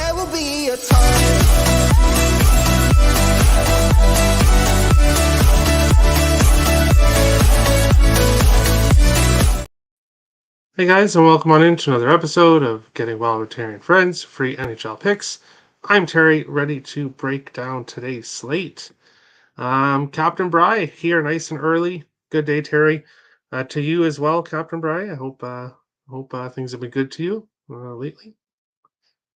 there will be a time. Hey guys, and welcome on into another episode of Getting Well with Terry and Friends, free NHL picks. I'm Terry, ready to break down today's slate. Captain Bry here, nice and early. Good day, Terry. To you as well, Captain Bry. I hope things have been good to you lately.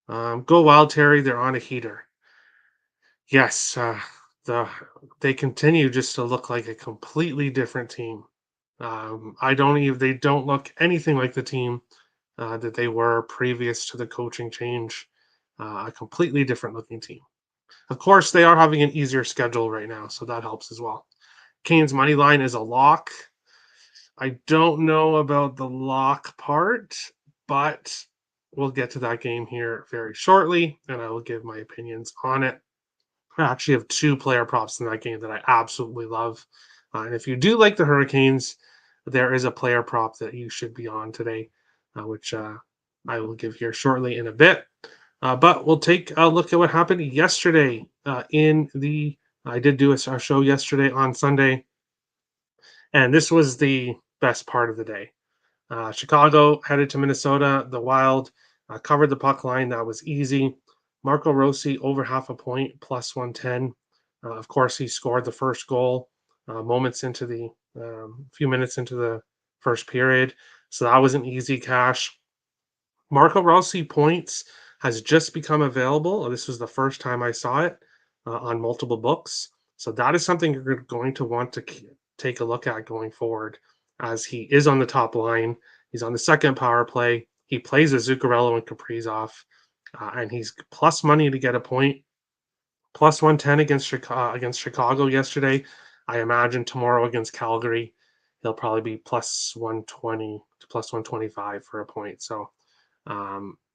Go Wild, Terry. They're on a heater. Yes, they continue just to look like a completely different team. They don't look anything like the team that they were previous to the coaching change. A completely different looking team. Of course, they are having an easier schedule right now, so that helps as well. Canes money line is a lock. I don't know about the lock part, but we'll get to that game here very shortly, and I will give my opinions on it. I actually have two player props in that game that I absolutely love. And if you do like the Hurricanes, there is a player prop that you should be on today, which I will give here shortly in a bit. But we'll take a look at what happened yesterday I did do a show yesterday on Sunday, and this was the best part of the day. Chicago headed to Minnesota. The Wild covered the puck line. That was easy. Marco Rossi over half a point, plus 110. Of course, he scored the first goal few minutes into the first period. So that was an easy cash. Marco Rossi points has just become available. This was the first time I saw it on multiple books. So that is something you're going to want to take a look at going forward, as he is on the top line. He's on the second power play. He plays with Zuccarello and Kaprizov, and he's plus money to get a point. Plus 110 against Chicago yesterday. I imagine tomorrow against Calgary, he'll probably be plus 120 to plus 125 for a point. So,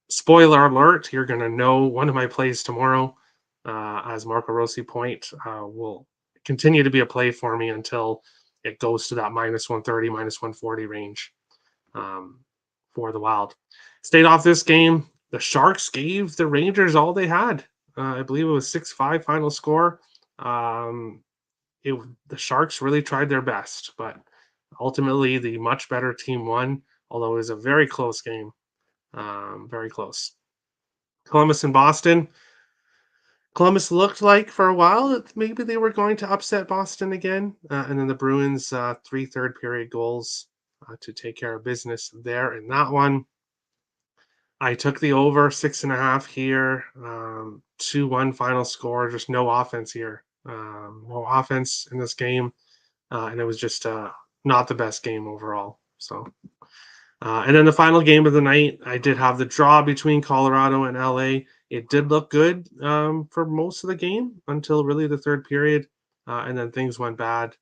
spoiler alert, you're going to know one of my plays tomorrow as Marco Rossi point will continue to be a play for me until it goes to that minus 130, minus 140 range for the Wild. Stayed off this game. The Sharks gave the Rangers all they had. I believe it was 6-5 final score. The Sharks really tried their best, but ultimately the much better team won, although it was a very close game. Very close. Columbus and Boston. Columbus looked like for a while that maybe they were going to upset Boston again. And then the Bruins, 3 third period goals to take care of business there in that one. I took the over 6.5 here. 2-1 final score. Just no offense here. No offense in this game. And it was just not the best game overall. So, and then the final game of the night, I did have the draw between Colorado and LA. It did look good for most of the game until really the third period. And then things went bad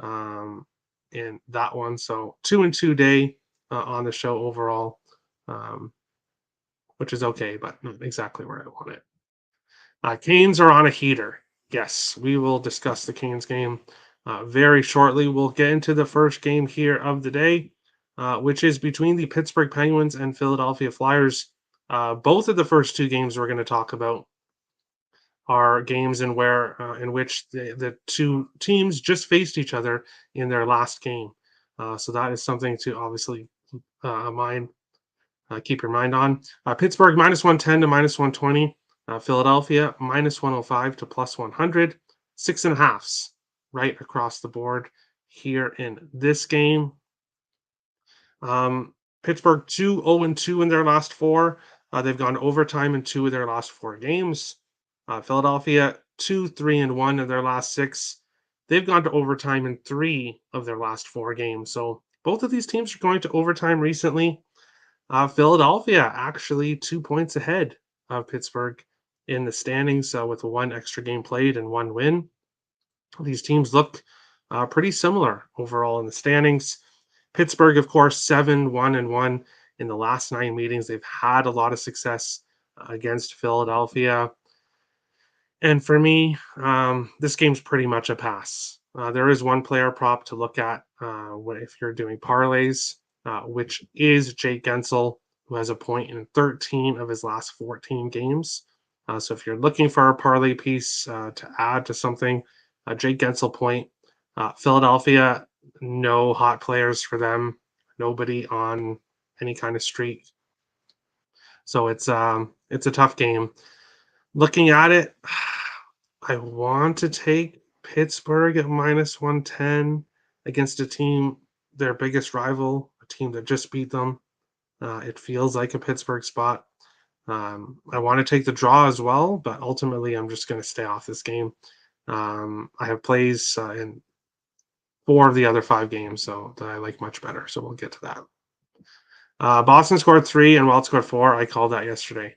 in that one. So 2-2 day on the show overall. Which is okay, but not exactly where I want it. Canes are on a heater. Yes, we will discuss the Canes game very shortly. We'll get into the first game here of the day, which is between the Pittsburgh Penguins and Philadelphia Flyers. Both of the first two games we're going to talk about are games in which the two teams just faced each other in their last game. So that is something to obviously keep your mind on. Pittsburgh minus 110 to minus 120. Philadelphia minus 105 to plus 100. 6.5s right across the board here in this game. Pittsburgh 2-0-2 in their last 4. They've gone overtime in 2 of their last 4 games. Philadelphia 2-3-1 in their last 6. They've gone to overtime in 3 of their last 4 games. So both of these teams are going to overtime recently. Philadelphia actually 2 points ahead of Pittsburgh in the standings with 1 extra game played and 1 win. These teams look pretty similar overall in the standings. Pittsburgh, of course, 7-1-1 in the last 9 meetings. They've had a lot of success against Philadelphia. And for me, this game's pretty much a pass. There is one player prop to look at if you're doing parlays, which is Jake Gensel, who has a point in 13 of his last 14 games. So if you're looking for a parlay piece to add to something, Jake Gensel point. Philadelphia, no hot players for them. Nobody on any kind of streak. So it's a tough game. Looking at it, I want to take Pittsburgh at -110 against a team, their biggest rival, a team that just beat them. It feels like a Pittsburgh spot. I want to take the draw as well, but ultimately I'm just going to stay off this game. I have plays in 4 of the other 5 games, so that I like much better. So we'll get to that. Boston scored 3 and Wild scored 4. I called that yesterday.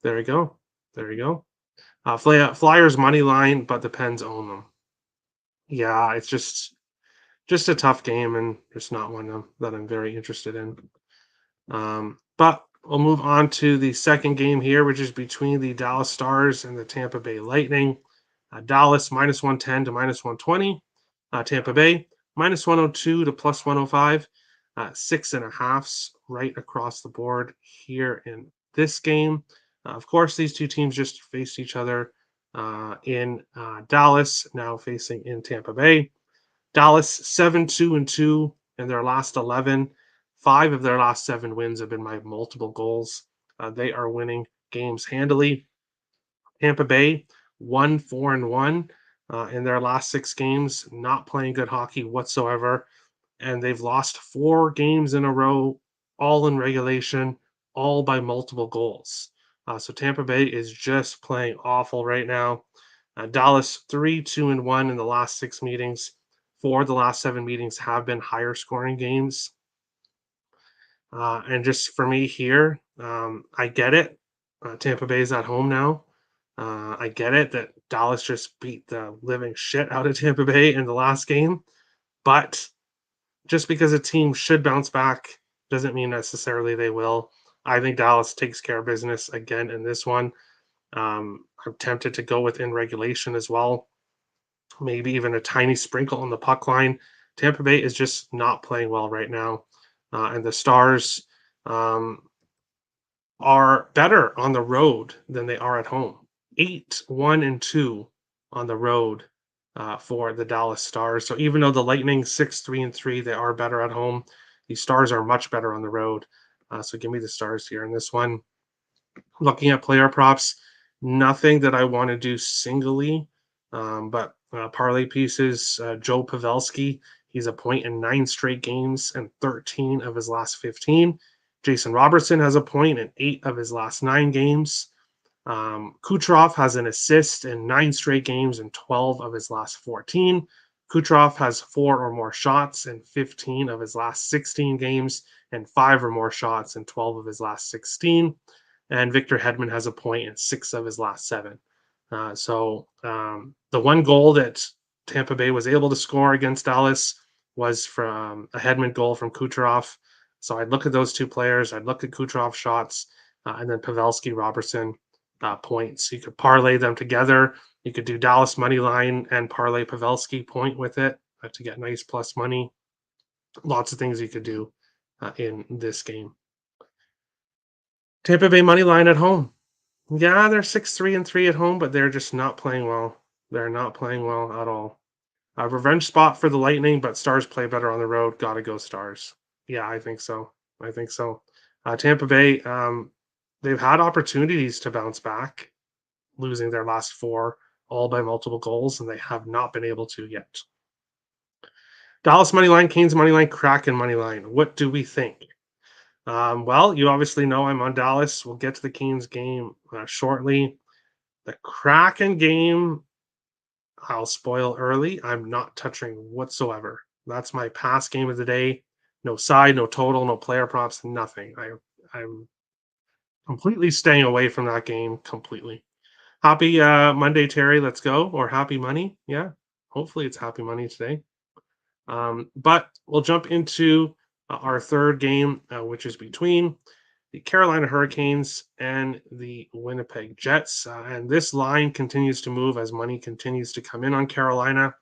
There we go. There we go. Flyers money line, but the Pens own them. Yeah, it's just a tough game and just not one that I'm very interested in. But we'll move on to the second game here, which is between the Dallas Stars and the Tampa Bay Lightning. Dallas -110 to -120. Tampa Bay -102 to +105. 6.5s right across the board here in this game. Of course, these two teams just faced each other in Dallas, now facing in Tampa Bay. Dallas 7-2-2 in their last 11. 5 of their last 7 wins have been by multiple goals. They are winning games handily. Tampa Bay 1-4-1 in their last 6 games, not playing good hockey whatsoever, and they've lost 4 games in a row, all in regulation, all by multiple goals. So Tampa Bay is just playing awful right now. Dallas 3-2-1 in the last 6 meetings. 4 of the last 7 meetings have been higher scoring games. And just for me here, I get it. Tampa Bay's at home now. I get it that Dallas just beat the living shit out of Tampa Bay in the last game. But just because a team should bounce back doesn't mean necessarily they will. I think Dallas takes care of business again in this one. I'm tempted to go within regulation as well. Maybe even a tiny sprinkle on the puck line. Tampa Bay is just not playing well right now. And the Stars are better on the road than they are at home. 8-1-2 on the road for the Dallas Stars. So even though the Lightning 6-3-3, they are better at home. The Stars are much better on the road. So give me the Stars here in this one. Looking at player props, nothing that I want to do singly, but parlay pieces. Joe Pavelski, he's a point in 9 straight games and 13 of his last 15. Jason Robertson has a point in 8 of his last 9 games. Kucherov has an assist in 9 straight games and 12 of his last 14. Kucherov has 4 or more shots in 15 of his last 16 games and 5 or more shots in 12 of his last 16. And Victor Hedman has a point in 6 of his last 7. The one goal that Tampa Bay was able to score against Dallas was from a Hedman goal from Kucherov. So I'd look at those 2 players. I'd look at Kucherov shots and then Pavelski, Robertson points. You could parlay them together. You could do Dallas money line and parlay Pavelski point with it to get nice plus money. Lots of things you could do in this game. Tampa Bay money line at home. Yeah, they're 6-3-3 at home, but they're just not playing well. They're not playing well at all. A revenge spot for the Lightning, but Stars play better on the road. Gotta go Stars. Yeah, I think so. I think so. Tampa Bay, they've had opportunities to bounce back, losing their last 4, all by multiple goals, and they have not been able to yet. Dallas money line, Canes money line, Kraken money line. What do we think? Well, you obviously know I'm on Dallas. We'll get to the Canes game shortly. The Kraken game, I'll spoil early. I'm not touching whatsoever. That's my pass game of the day. No side, no total, no player props, nothing. I'm completely staying away from that game completely. Happy Monday, Terry. Let's go. Or happy money. Yeah. Hopefully it's happy money today. But we'll jump into our third game, which is between the Carolina Hurricanes and the Winnipeg Jets. And this line continues to move as money continues to come in on Carolina. I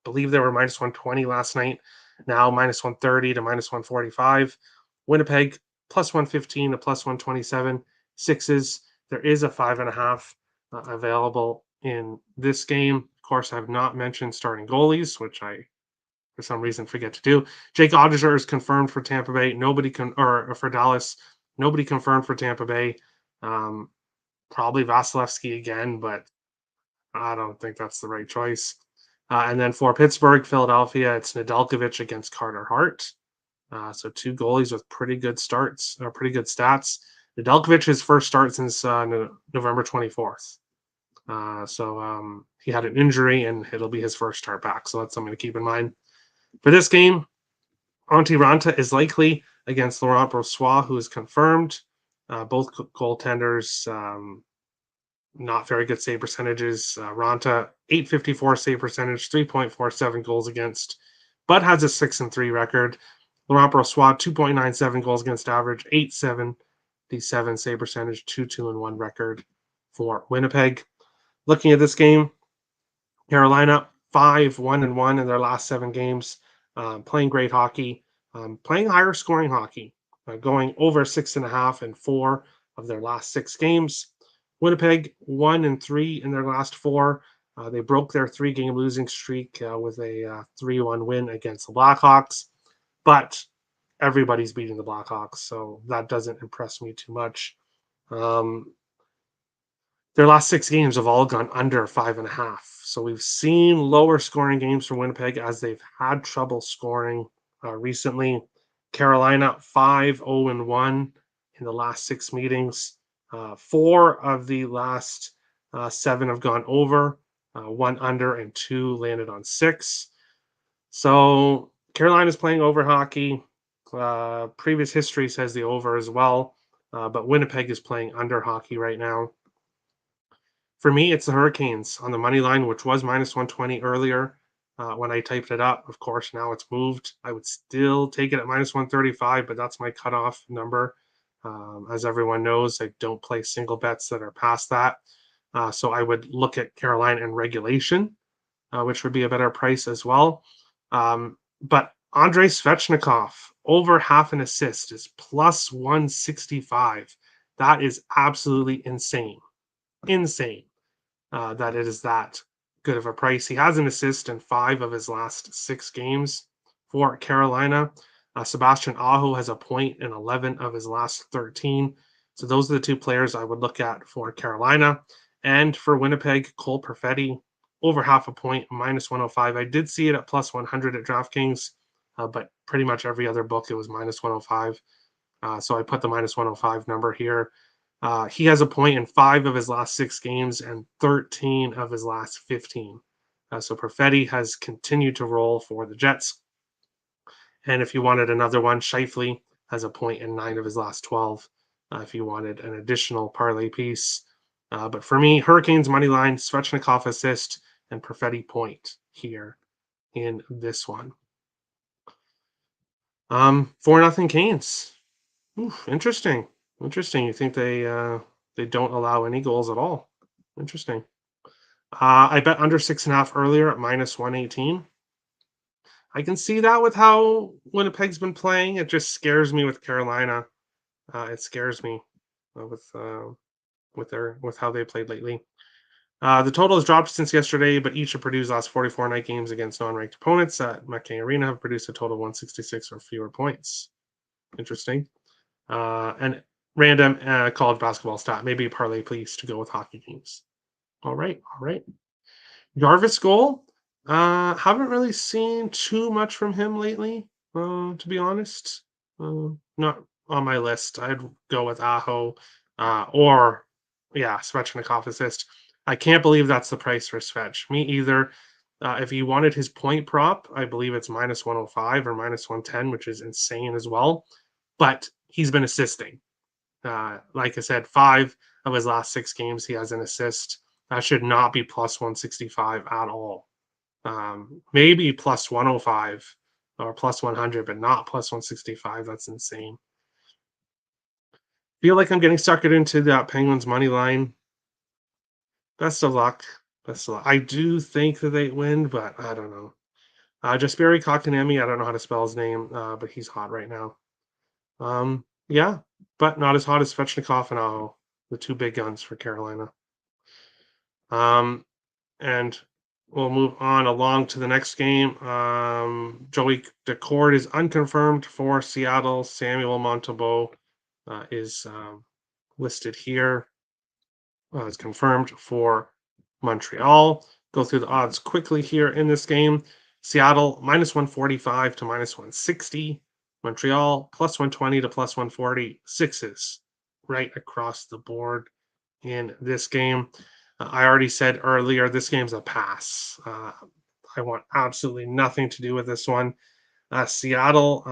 believe they were -120 last night, now -130 to -145. Winnipeg +115 to +127. 6s There is a 5.5 available in this game. Of course, I've not mentioned starting goalies, which I for some reason forget to do. Jake Oettinger is confirmed for Tampa Bay. Nobody can, or for Dallas. Nobody confirmed for Tampa Bay. Um, Probably Vasilevsky again, but I don't think that's the right choice. And then for Pittsburgh, Philadelphia, it's Nedeljkovic against Carter Hart. So two goalies with pretty good starts, or pretty good stats. Nedeljkovic's first start since November 24th. He had an injury, and it'll be his first start back. So that's something to keep in mind. For this game, Antti Ranta is likely against Laurent Brossoit, who is confirmed. Both goaltenders, not very good save percentages. Ranta, 854 save percentage, 3.47 goals against, but has a 6-3 record. Laurent Brossoit, 2.97 goals against average, 877 save percentage, 2-2-1 record for Winnipeg. Looking at this game, Carolina 5-1-1 in their last 7 games, playing great hockey, playing higher scoring hockey, going over 6.5 in 4 of their last 6 games. Winnipeg 1-3 in their last 4. They broke their 3-game losing streak with a 3-1 win against the Blackhawks, but everybody's beating the Blackhawks, so that doesn't impress me too much. Their last 6 games have all gone under 5.5. So we've seen lower scoring games from Winnipeg as they've had trouble scoring recently. Carolina 5-0-1 in the last 6 meetings. 4 of the last 7 have gone over, 1 under, and 2 landed on 6. So Carolina's playing over hockey. Previous history says the over as well, but Winnipeg is playing under hockey right now. For me, it's the Hurricanes on the money line, which was minus 120 earlier when I typed it up. Of course, now it's moved. I would still take it at minus 135, but that's my cutoff number. As everyone knows, I don't play single bets that are past that. So I would look at Carolina in regulation, which would be a better price as well. But Andrei Svechnikov, over half an assist, is plus 165. That is absolutely insane. Insane that it is that good of a price. He has an assist in 5 of his last 6 games for Carolina. Sebastian Aho has a point in 11 of his last 13. So those are the 2 players I would look at for Carolina. And for Winnipeg, Cole Perfetti, over half a point, minus 105. I did see it at plus 100 at DraftKings, but pretty much every other book it was minus 105. So I put the minus 105 number here. He has a point in 5 of his last 6 games and 13 of his last 15. So Perfetti has continued to roll for the Jets. And if you wanted another one, Scheifele has a point in 9 of his last 12. If you wanted an additional parlay piece. But for me, Hurricanes money line, Svechnikov assist, and Perfetti point here in this one. 4-0 Canes. Interesting. Interesting. You think they don't allow any goals at all? Interesting. I bet under 6.5 earlier at minus 118. I can see that with how Winnipeg's been playing. It just scares me with Carolina. It scares me with how they played lately. The total has dropped since yesterday, but each of Purdue's last 44 night games against non-ranked opponents at MetLife Arena have produced a total of 166 or fewer points. Interesting. And random college basketball stat, maybe a parlay please to go with hockey games. All right. Jarvis goal. Haven't really seen too much from him lately, to be honest. Not on my list. I'd go with Aho or Svechnikov assist. I can't believe that's the price for Svech. Me either. If you wanted his point prop, I believe it's minus 105 or minus 110, which is insane as well. But he's been assisting. Like I said, 5 of his last 6 games, he has an assist. That should not be plus 165 at all. Maybe plus 105 or plus 100, but not plus 165. That's insane. Feel like I'm getting suckered into that Penguins money line. Best of luck. I do think that they win, but I don't know. Jesperi Kotkaniemi, I don't know how to spell his name, but he's hot right now. Yeah, but not as hot as Svechnikov and Aho. the two big guns for Carolina. Um, and we'll move on along to the next game. Joey Decord is unconfirmed for Seattle. Samuel Montembeault is listed here. Is confirmed for Montreal. Go through the odds quickly here in this game. Seattle minus 145 to minus 160. Montreal plus 120 to plus 140. Sixes right across the board in this game. I already said earlier, this game's a pass. I want absolutely nothing to do with this one. Seattle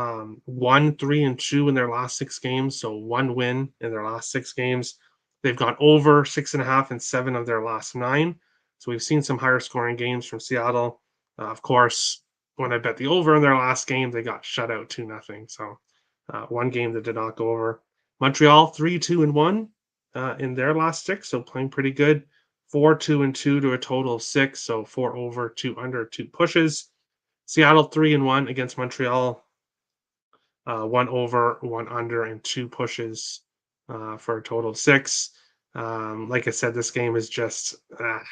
1-3-2 in their last 6 games, so one win in their last 6 games. They've gone over 6.5 in 7 of their last 9. So we've seen some higher scoring games from Seattle. Of course, when I bet the over in their last game, they got shut out 2-0. So one game that did not go over. Montreal 3-2-1 in their last 6, so playing pretty good. 4-2-2 to a total of 6, so 4 over, 2 under, 2 pushes. Seattle 3-1 against Montreal, 1 over, 1 under, and 2 pushes for a total of 6. Like I said, this game is just I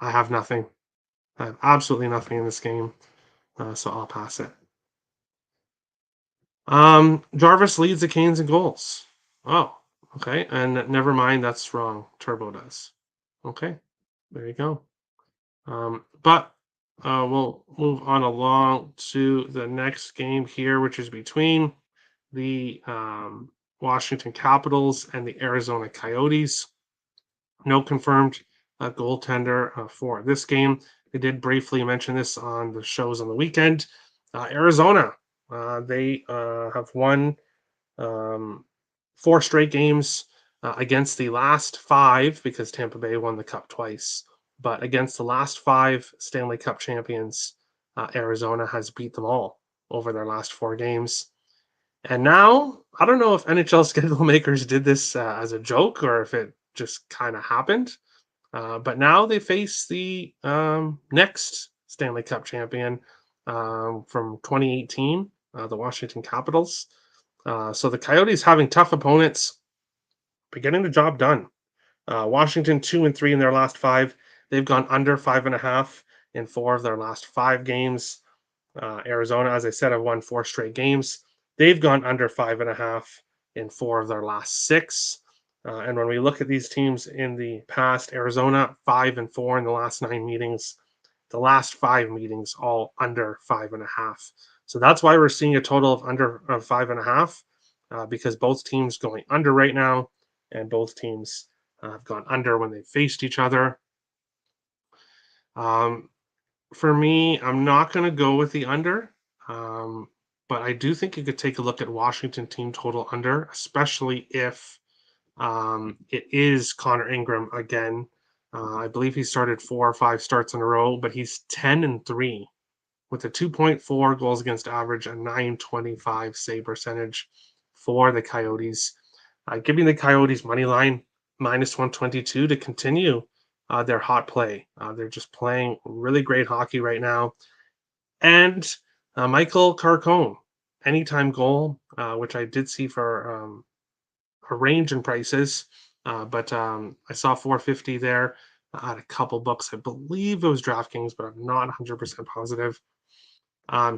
have nothing. I have absolutely nothing in this game, so I'll pass it. Jarvis leads the Canes in goals. Oh, okay, and never mind, that's wrong. Turbo does. Okay, there you go. But we'll move on along to the next game here, which is between the Washington Capitals and the Arizona Coyotes. No confirmed goaltender for this game. They did briefly mention this on the shows on the weekend. Arizona, they have won 4 straight games against the last 5, because Tampa Bay won the Cup twice. But against the last 5 Stanley Cup champions, Arizona has beat them all over their last 4 games. And now, I don't know if NHL schedule makers did this as a joke or if it just kind of happened. But now they face the next Stanley Cup champion from 2018, the Washington Capitals. So the Coyotes having tough opponents, but getting the job done. Washington 2-3 in their last 5. They've gone under 5.5 in 4 of their last 5 games. Arizona, as I said, have won 4 straight games. They've gone under 5.5 in 4 of their last 6. And when we look at these teams in the past, Arizona 5-4 in the last 9 meetings. The last 5 meetings all under 5.5. So that's why we're seeing a total of under 5.5, because both teams going under right now, and both teams have gone under when they faced each other. For me, I'm not going to go with the under, but I do think you could take a look at Washington team total under, especially if it is Connor Ingram again. I believe he started 4 or 5 starts in a row, but he's 10-3 with a 2.4 goals against average, a 925 save percentage for the Coyotes. Giving the Coyotes money line minus 122 to continue their hot play. They're just playing really great hockey right now. And Michael Carcone, anytime goal, which I did see for a range in prices, but I saw 450 there at a couple books. I believe it was DraftKings, but I'm not 100% positive.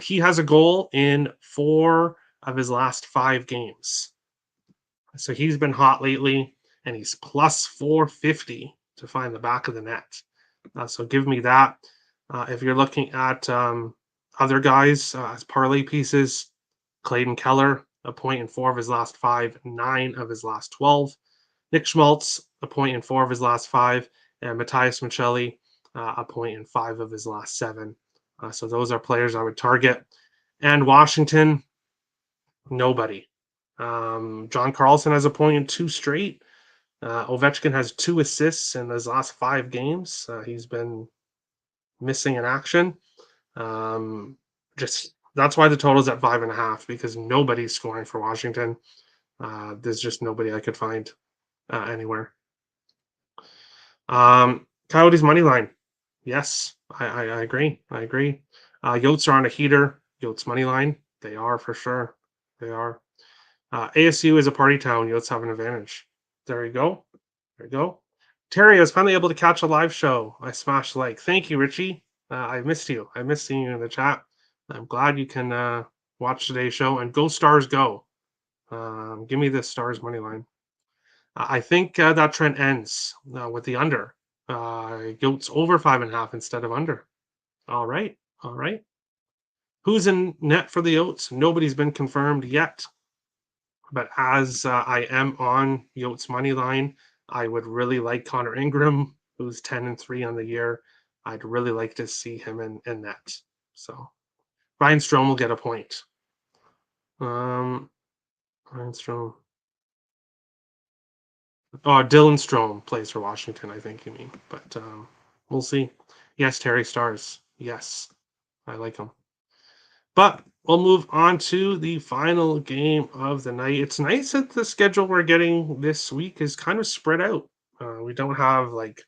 He has a goal in 4 of his last 5 games. So he's been hot lately, and he's plus 450 to find the back of the net. So give me that. If you're looking at other guys as parlay pieces, Clayton Keller, a point in 4 of his last 5, 9 of his last 12. Nick Schmaltz, a point in 4 of his last 5, and Matthias Michelli, a point in 5 of his last 7. So those are players I would target. And Washington, nobody. John Carlson has a point in 2 straight. Ovechkin has 2 assists in his last 5 games. He's been missing in action. Just that's why the total is at 5.5, because nobody's scoring for Washington. There's just nobody I could find anywhere. Coyotes money line. Yes, I agree. I agree. Yotes are on a heater. Yotes money line. They are for sure. They are. ASU is a party town. Yotes have an advantage. There you go. There you go. Terry, I was finally able to catch a live show. I smashed like. Thank you, Richie. I missed you. I missed seeing you in the chat. I'm glad you can watch today's show and go Stars go. Give me the Stars money line. I think that trend ends with the under. Goats over 5.5 instead of under. All right. All right. Who's in net for the Yotes? Nobody's been confirmed yet. But as I am on Yotes money line, I would really like Connor Ingram, who's 10-3 on the year. I'd really like to see him in net. So Ryan Strome will get a point. Ryan Strome. Oh, Dylan Strome plays for Washington, I think you mean. But we'll see. Yes, Terry Stars. Yes, I like him. But we'll move on to the final game of the night. It's nice that the schedule we're getting this week is kind of spread out. We don't have like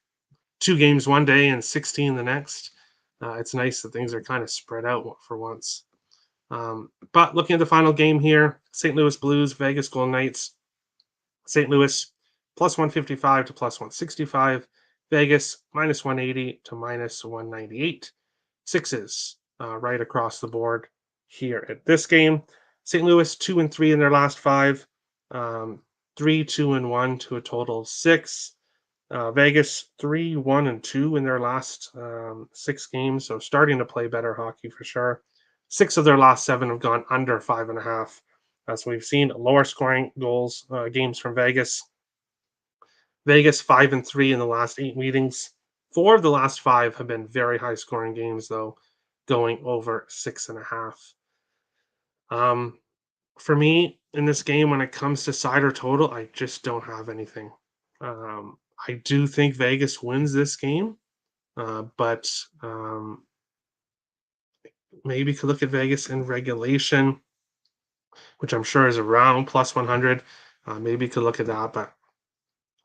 2 games one day and 16 the next. It's nice that things are kind of spread out for once. But looking at the final game here, St. Louis Blues, Vegas Golden Knights. St. Louis plus 155 to plus 165. Vegas minus 180 to minus 198. Sixes right across the board here at this game. St. Louis 2-3 in their last 5, 3-2-1 to a total of 6. Vegas 3-1-2 in their last 6 games, so starting to play better hockey for sure. 6 of their last 7 have gone under 5.5. So we've seen lower scoring goals games from Vegas. Vegas 5-3 in the last 8 meetings. 4 of the last 5 have been very high scoring games, though, going over 6.5. For me, in this game, when it comes to side or total, I just don't have anything. I do think Vegas wins this game, but maybe could look at Vegas in regulation, which I'm sure is around plus 100. Maybe could look at that, but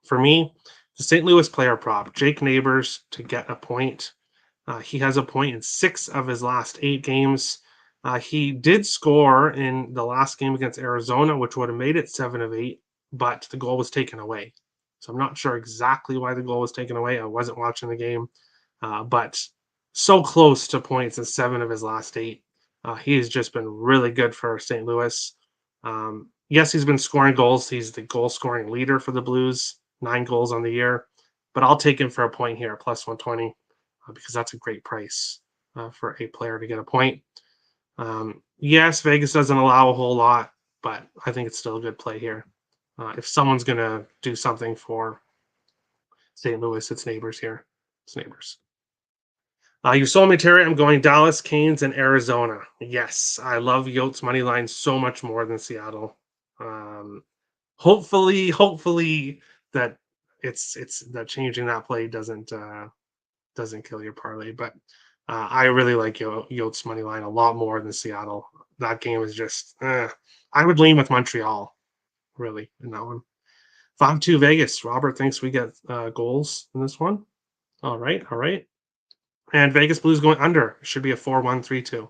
for me, the St. Louis player prop, Jake Neighbors to get a point. He has a point in 6 of his last 8 games. He did score in the last game against Arizona, which would have made it 7 of 8, but the goal was taken away. So I'm not sure exactly why the goal was taken away. I wasn't watching the game, but so close to points in 7 of his last 8. He has just been really good for St. Louis. Yes, he's been scoring goals. He's the goal scoring leader for the Blues, 9 goals on the year. But I'll take him for a point here, plus 120, because that's a great price for a player to get a point. Yes, Vegas doesn't allow a whole lot, but I think it's still a good play here. If someone's going to do something for St. Louis, it's Neighbors here. It's Neighbors. You sold me, Terry. I'm going Dallas, Canes, and Arizona. Yes, I love Yotes money line so much more than Seattle. Hopefully that it's that changing that play doesn't kill your parlay. But I really like Yotes money line a lot more than Seattle. That game is just I would lean with Montreal, really, in that one. 5-2 Vegas. Robert thinks we get goals in this one. All right. And Vegas Blues going under. Should be a 4-1, 3-2.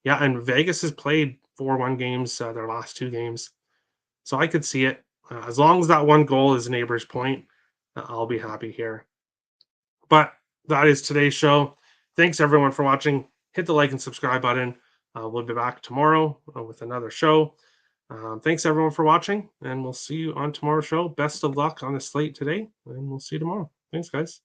Yeah, and Vegas has played 4-1 games their last 2 games. So I could see it. As long as that one goal is Neighbors' point, I'll be happy here. But that is today's show. Thanks everyone for watching. Hit the like and subscribe button. We'll be back tomorrow with another show. Thanks everyone for watching, and we'll see you on tomorrow's show. Best of luck on the slate today, and we'll see you tomorrow. Thanks, guys.